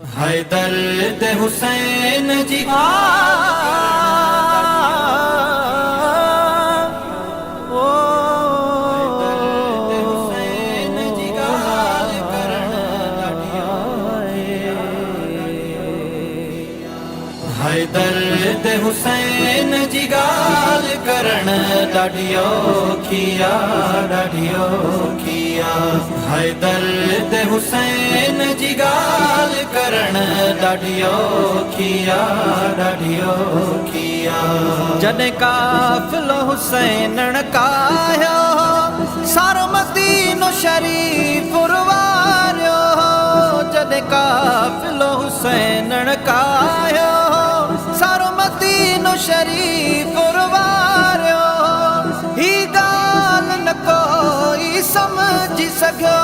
हैदर दे हुसैन जी हैदर दे हुसैन जी गाल करण ॾाढी औखिया हैदर दे हुसैन जी गाल करण ॾाढी औखिया जॾहिं काफ़िलो हुसैनण कायो सारो मदीनो शरीफ उरवारियो जॾहिं काफ़िलो हुसैनण कायो सारो मदीनो शरीफ उरवारियो ही ॻाल्हि न कोई समझी सघियो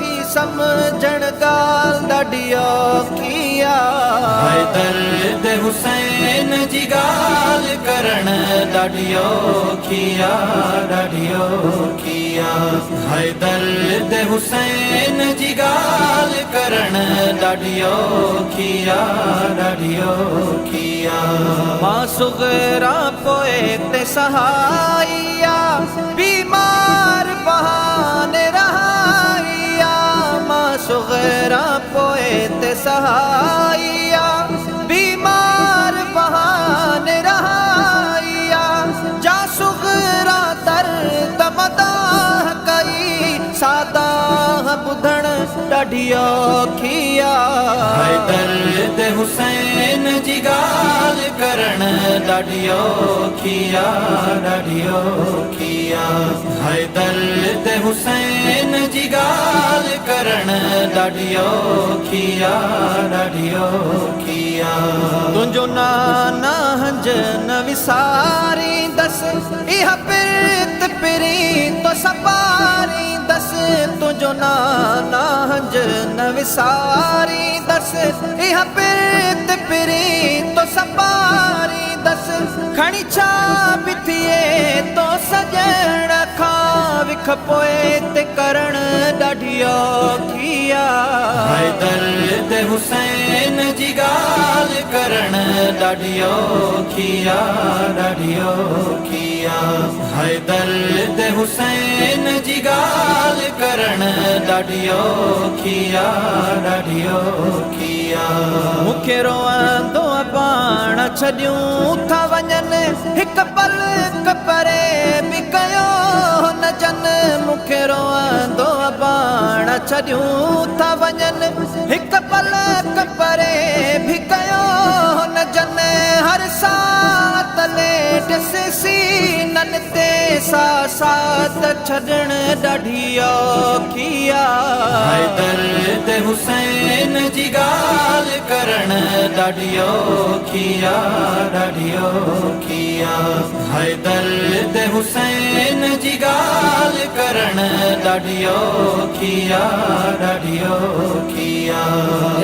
ही समझण ॻाल्हि ॾाढी औखिया हैदर दे हुसैन जी ॻाल्हि करण ॾाढी औखिया हैदर दे हुसैन जी ॻाल्हि करण ॾाढी औखिया मां सुग़रा पोइ ते सहाइया बीमार बहाने रहाइया मां सुग़रा पोइ ते सहाइया बीमार बहाने रहाइया जा सुग़रा दर्द मदाह कई सादाह ॿुधण ॾाढी औखिया हैदर दे हुसैन जी ॻाल्हि करण ॾाढी औखिया हैदर दे हुसैन जी ॻाल्हि करण ॾाढी औखिया तुंहिंजो नाना हंज न विसारींदसि इहा पिरत पिरी तो सपारींदसि तुंहिंजो नाना हंज न विसारींदसि इहा पिरत पिरी तो सपारींदसि खणी छा बि थिए तो सॼण खां विख पोइ ते करण ॾाढी औखिया हैदर दे हुसैन जी ॻाल्हि करण ॾाढी औखिया हैदर दे हुसैन जी ॻाल्हि करण ॾाढी औखिया मूंखे रोअंदो पाण छॾियूं था वञनि हिकु पलक परे बि कयो न जन मूंखे रोअंदो पाण छॾियूं था वञनि हिकु पलक परे बि कयो न जन हर सात लेट सीननि ते साथ छॾण ॾाढी औखिया हैदर दे हुसैन जी ॻाल्हि करण ॾाढी औखिया हैदर दे हुसैन जी ॻाल्हि करण ॾाढी औखिया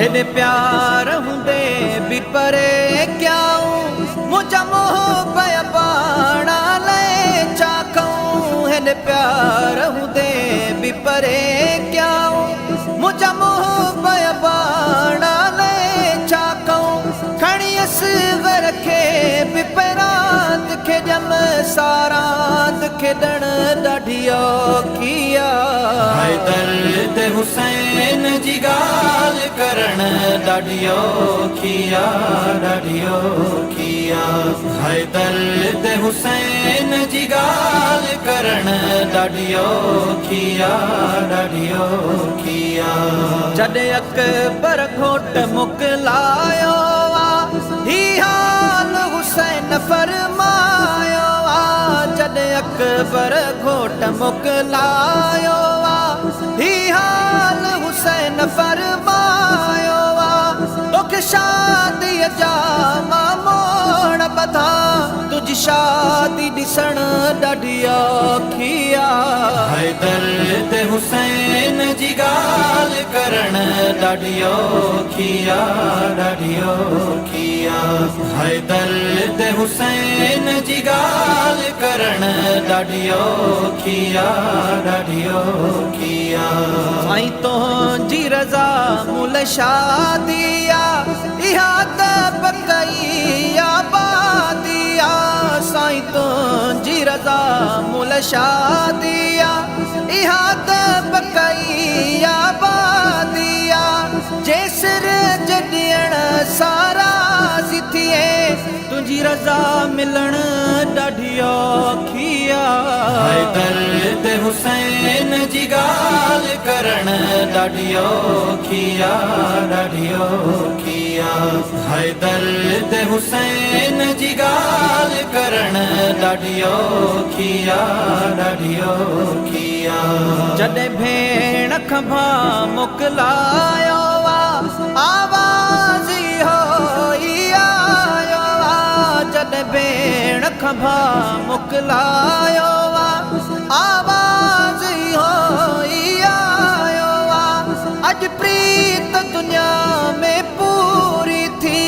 हेॾे प्यार हूंदे बि परे कयाऊं मुंहिंजा मोह पिया पाण लाइ छा कयूं हेॾे प्यार हूंदे बि परे कयाऊं मुंहिंजा मोह पिया पाण लाइ छा कयूं खणी असगर खे बि पैरांद खेॾम सारांद खेॾण ॾाढी औखिया हैदर दे हुसैन जी ॻाल्हि करण ॾाढी औखिया हैदर दे हुसैन जी ॻाल्हि करण ॾाढी औखिया जॾहिं अकबर घोट मोकिलायो ही हाल हुसैन फरमायो जॾहिं अकबर घोट मोकिलायो ही हाल हुसैन फरमायो तोखे शादीअ जा मां मोड़ ॿधां तुंहिंजी शादी ॾिसण ॾाढी औखिया हैदर दे हुसैन जी ॻाल्हि करण ॾाढी औखिया हैदर दे हुसैन जी ॻाल्हि करण ॾाढी औखिया साईं तुंहिंजी रज़ा मुल शादी शादिया इहा त बकई आबादिया जे सिर जॾियण सारा थिए तुझी रज़ा मिलण ॾाढी औखी आहे दर्द हुसैन जी ॻाल्हि करण ॾाढी औखी आहे ॾाढी औखी आहे दर्द हुसैन जी ॻाल्हि करण ॾाढी औखी आहे ॾाढी औखी आहे जॾहिं भेण खंभा मोकिलायो आवाज़ जॾहिं भेण खंभा मोकिलायो आवाज़ आयो अॼु प्रीत दुनिया में पूरी थी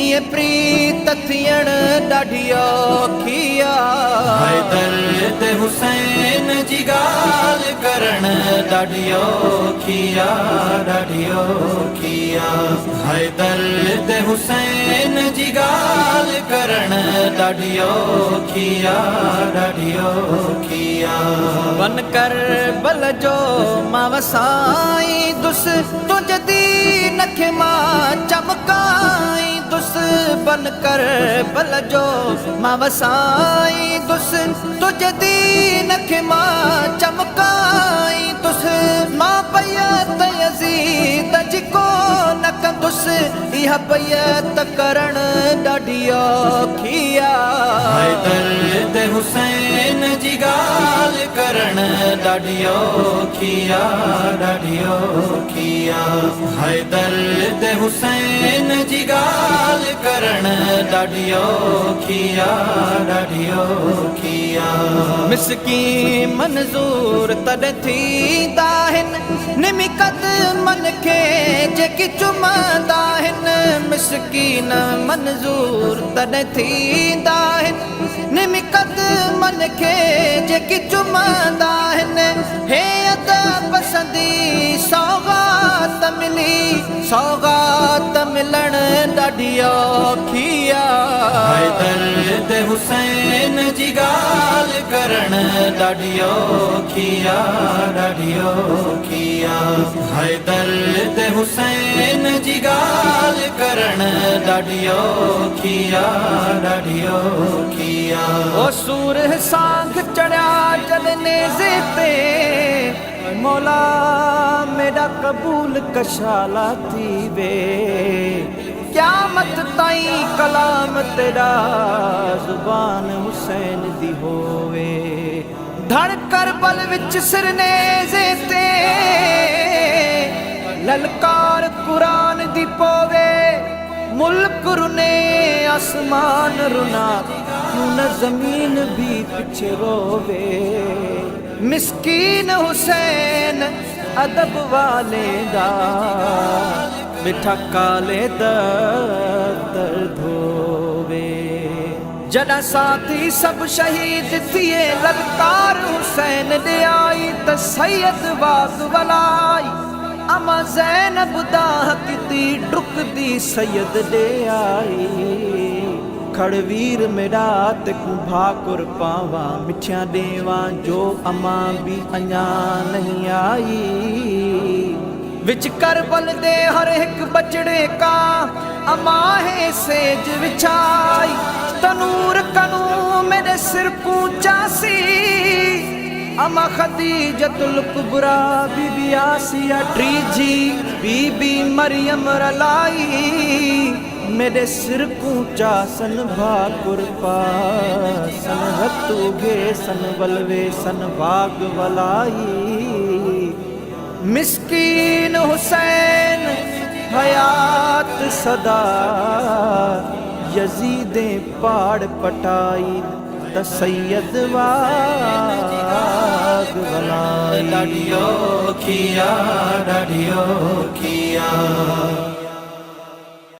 ईअं प्रीत थियण ॾाढी औखी आहे दर्द हुसैन जी ॻाल्हि करण ॾाढी औखी आहे ॾाढी औखी आहे दर्द हुसैन जी ॻाल्हि करण ॾाढी औखी आहे ॾाढी औखी आहे बन कर बल जो मां वसाईंदुस तुंहिंजे दीन खे मां चमकाईंदुस बन कर बल जो मां वसाईंदुस तुंहिंजे दीन खे मां चमकाईंदुस मां बैत यज़ीद जी को न कंदुसि इहा बैत करण ॾाढी औखी आहे दर्द हुसैन जी ॻाल्हि करण ॾाढी औखी आहे ॾाढी औखी आहे दर्द हुसैन जी ॻाल्हि करण ॾाढी औखी आहे ॾाढी औखी आहे मिसकीन मंज़ूर तॾहिं थींदा आहिनि निमी क़दमनि खे जेकी चुमंदा आहिनि मिसकीन मंज़ूर तॾहिं थींदा आहिनि निमी क़दमनि खे जेकी चुमंदा आहिनि हे अदब पसंदी सौगात मिली सौगात मिलण ॾाढी औखी आहे दर्द हुसैन जी ॻाल्हि करण ॾाढी औखी आहे ॾाढी औखी आहे दर्द हुसैन जी ॻाल्हि करण ॾाढी औखी आहे ॾाढी औखी आहे ओ सूर सांग चढ़िया जॾहिं नेज़े ते मौला मेरा कबूल कशाला थी वे क़यामत ताईं कलाम तेरा ज़ुबान हुसैन दी होवे धड़ करबल विच सिर नेज़े ते ललकार कुरान दी पोवे मुल्क रुने आसमान रुना क्यों न ज़मीन भी पीछे रोवे मिस्कीन हुसैन अदब वाले दा मिठा काले दर धोवे जॾहिं साथी सब शहीद थिए ललकार हुसैन ॾे आई त सैयद वाग वलाई अमा ज़ैनब दाह किती डुकदी सैयद ॾे आई खड़वीर मेरा ते भाकुर पावा मिठिया देवा जो अमा भी अञा नहीं आई विच करबल दे हर एक बचड़े का अमा है सेज विछाई तनूर कनू मेरे सिर पूचासी अमा खदीजतुल कुबरा बीबी आसिया ट्रीजी बीबी मरियम रलाई मेरे सिर कूचा सन भाकुर पा सन हत्तू गे सन बलवे सन बाग वलाई मिस्कीन हुसैन हयात सदा यजीदे पाड़ पटाई त सैयद वाग वलाई ॾाढी औखी आहे ॾाढी औखी आहे